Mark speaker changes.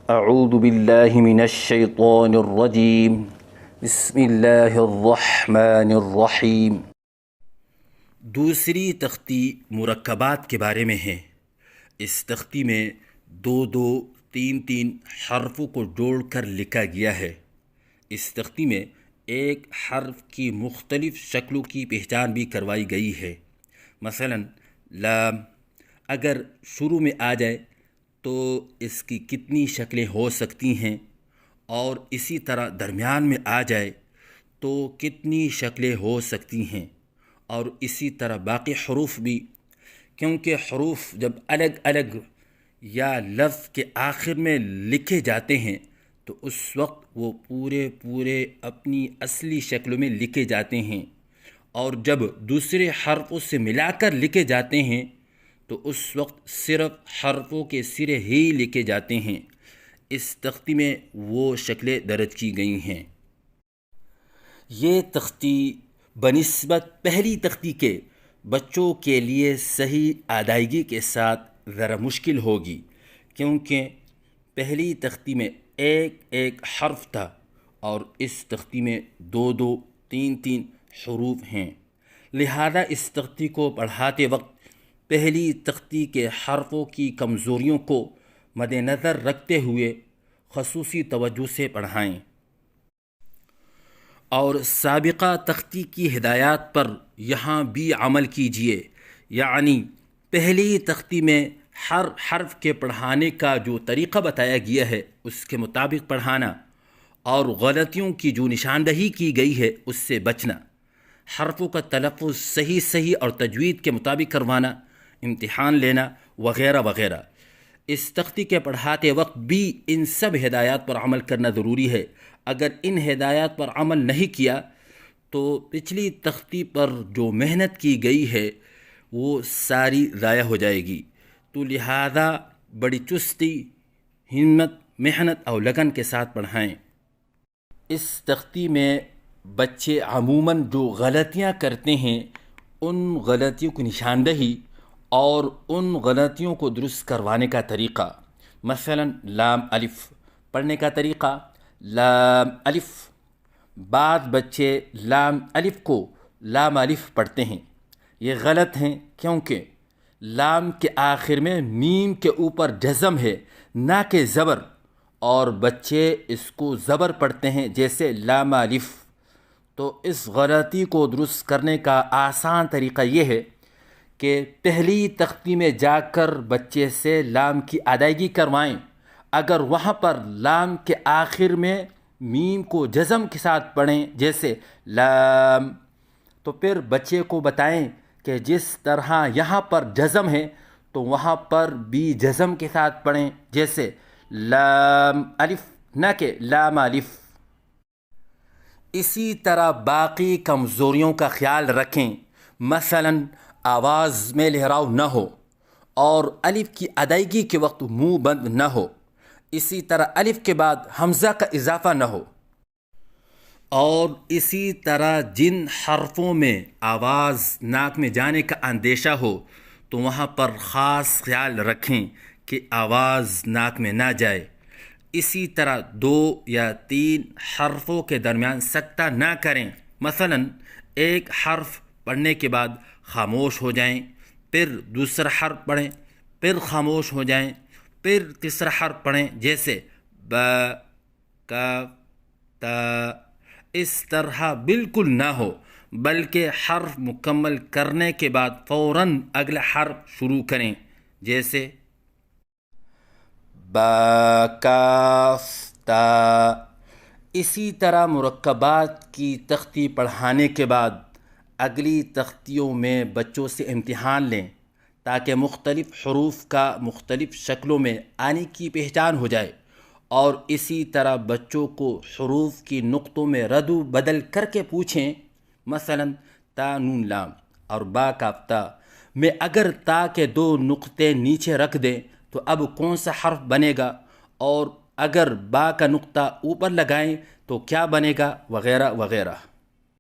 Speaker 1: اعوذ باللہ من الشیطان الرجیم بسم اللہ الرحمن الرحیم۔ دوسری تختی مرکبات کے بارے میں ہے۔ اس تختی میں دو تین حرفوں کو جوڑ کر لکھا گیا ہے۔ اس تختی میں ایک حرف کی مختلف شکلوں کی پہچان بھی کروائی گئی ہے۔ مثلا لام اگر شروع میں آ جائے تو اس کی کتنی شکلیں ہو سکتی ہیں، اور اسی طرح درمیان میں آ جائے تو کتنی شکلیں ہو سکتی ہیں، اور اسی طرح باقی حروف بھی، کیونکہ حروف جب الگ الگ یا لفظ کے آخر میں لکھے جاتے ہیں تو اس وقت وہ پورے اپنی اصلی شکلوں میں لکھے جاتے ہیں، اور جب دوسرے حرفوں سے ملا کر لکھے جاتے ہیں تو اس وقت صرف حرفوں کے سرے ہی لکھے جاتے ہیں۔ اس تختی میں وہ شکلیں درج کی گئی ہیں۔ یہ تختی بنسبت پہلی تختی کے بچوں کے لیے صحیح ادائیگی کے ساتھ ذرا مشکل ہوگی، کیونکہ پہلی تختی میں ایک حرف تھا، اور اس تختی میں دو تین حروف ہیں۔ لہذا اس تختی کو پڑھاتے وقت پہلی تختی کے حرفوں کی کمزوریوں کو مد نظر رکھتے ہوئے خصوصی توجہ سے پڑھائیں، اور سابقہ تختی کی ہدایات پر یہاں بھی عمل کیجیے، یعنی پہلی تختی میں ہر حرف کے پڑھانے کا جو طریقہ بتایا گیا ہے اس کے مطابق پڑھانا، اور غلطیوں کی جو نشاندہی کی گئی ہے اس سے بچنا، حرفوں کا تلفظ صحیح اور تجوید کے مطابق کروانا، امتحان لینا وغیرہ وغیرہ۔ اس تختی کے پڑھاتے وقت بھی ان سب ہدایات پر عمل کرنا ضروری ہے۔ اگر ان ہدایات پر عمل نہیں کیا تو پچھلی تختی پر جو محنت کی گئی ہے وہ ساری ضائع ہو جائے گی۔ تو لہذا بڑی چستی، ہمت، محنت اور لگن کے ساتھ پڑھائیں۔ اس تختی میں بچے عموماً جو غلطیاں کرتے ہیں ان غلطیوں کی نشاندہی اور ان غلطیوں کو درست کروانے کا طریقہ، مثلا لام الف پڑھنے کا طریقہ، لام الف، بعض بچے لام الف کو لام الف پڑھتے ہیں۔ یہ غلط ہیں، کیونکہ لام کے آخر میں میم کے اوپر جزم ہے نہ کہ زبر، اور بچے اس کو زبر پڑھتے ہیں جیسے لام الف۔ تو اس غلطی کو درست کرنے کا آسان طریقہ یہ ہے کہ پہلی تختی میں جا کر بچے سے لام کی ادائیگی کروائیں۔ اگر وہاں پر لام کے آخر میں میم کو جزم کے ساتھ پڑھیں جیسے لام، تو پھر بچے کو بتائیں کہ جس طرح یہاں پر جزم ہے تو وہاں پر بھی جزم کے ساتھ پڑھیں جیسے لام الف، نہ کہ لام الف۔ اسی طرح باقی کمزوریوں کا خیال رکھیں، مثلا آواز میں لہراؤ نہ ہو، اور الف کی ادائیگی کے وقت منہ بند نہ ہو، اسی طرح الف کے بعد حمزہ کا اضافہ نہ ہو، اور اسی طرح جن حرفوں میں آواز ناک میں جانے کا اندیشہ ہو تو وہاں پر خاص خیال رکھیں کہ آواز ناک میں نہ جائے۔ اسی طرح 2 یا 3 حرفوں کے درمیان سکتہ نہ کریں، مثلا ایک حرف پڑھنے کے بعد خاموش ہو جائیں، پھر دوسرا حرف پڑھیں، پھر خاموش ہو جائیں، پھر تیسرا حرف پڑھیں جیسے با، کاف، تا۔ اس طرح بالکل نہ ہو، بلکہ حرف مکمل کرنے کے بعد فوراً اگلا حرف شروع کریں جیسے با، کاف، تا۔ اسی طرح مرکبات کی تختی پڑھانے کے بعد اگلی تختیوں میں بچوں سے امتحان لیں تاکہ مختلف حروف کا مختلف شکلوں میں آنے کی پہچان ہو جائے، اور اسی طرح بچوں کو حروف کی نقطوں میں رد و بدل کر کے پوچھیں، مثلا تا نون لام اور با کاف تا میں اگر تا کے 2 نقطے نیچے رکھ دیں تو اب کون سا حرف بنے گا، اور اگر با کا نقطہ اوپر لگائیں تو کیا بنے گا، وغیرہ وغیرہ۔